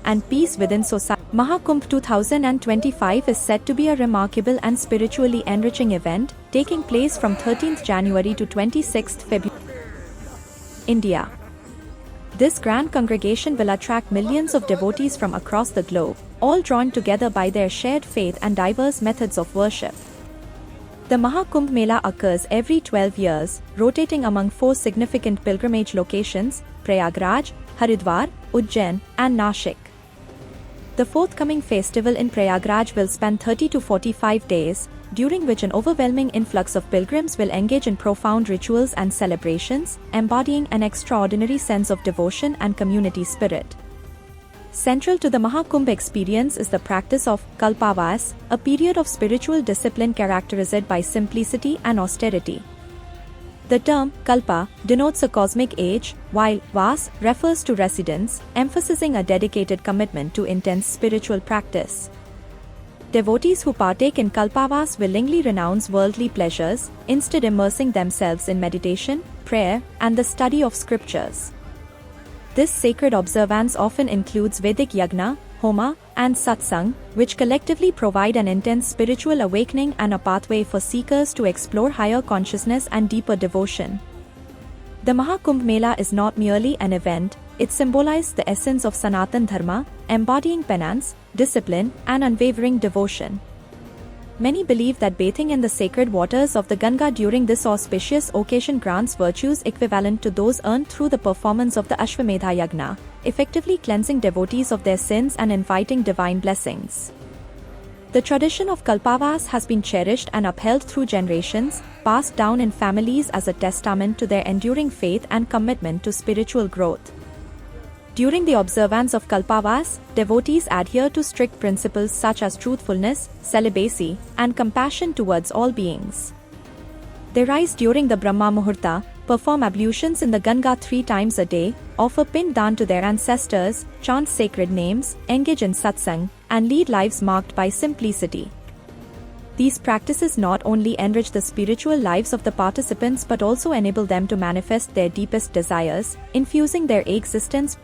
and peace within society. Mahakumbh 2025 is set to be a remarkable and spiritually enriching event, taking place from 13th January to 26th February. India. This grand congregation will attract millions of devotees from across the globe, all drawn together by their shared faith and diverse methods of worship. The Mahakumbh Mela occurs every 12 years, rotating among 4 significant pilgrimage locations: Prayagraj, Haridwar, Ujjain, and Nashik. The forthcoming festival in Prayagraj will span 30 to 45 days, during which an overwhelming influx of pilgrims will engage in profound rituals and celebrations, embodying an extraordinary sense of devotion and community spirit. Central to the Mahakumbh experience is the practice of Kalpavas, a period of spiritual discipline characterized by simplicity and austerity. The term Kalpa denotes a cosmic age, while Vas refers to residence, emphasizing a dedicated commitment to intense spiritual practice. Devotees who partake in Kalpavas willingly renounce worldly pleasures, instead immersing themselves in meditation, prayer, and the study of scriptures. This sacred observance often includes Vedic yagna, homa, and satsang, which collectively provide an intense spiritual awakening and a pathway for seekers to explore higher consciousness and deeper devotion. The Mahakumbh Mela is not merely an event, it symbolizes the essence of Sanatan Dharma, embodying penance, discipline, and unwavering devotion. Many believe that bathing in the sacred waters of the Ganga during this auspicious occasion grants virtues equivalent to those earned through the performance of the Ashwamedha Yagna, effectively cleansing devotees of their sins and inviting divine blessings. The tradition of Kalpavas has been cherished and upheld through generations, passed down in families as a testament to their enduring faith and commitment to spiritual growth. During the observance of Kalpavas, devotees adhere to strict principles such as truthfulness, celibacy, and compassion towards all beings. They rise during the Brahma Muhurta, perform ablutions in the Ganga 3 times a day, offer pindan to their ancestors, chant sacred names, engage in satsang, and lead lives marked by simplicity. These practices not only enrich the spiritual lives of the participants but also enable them to manifest their deepest desires, infusing their existence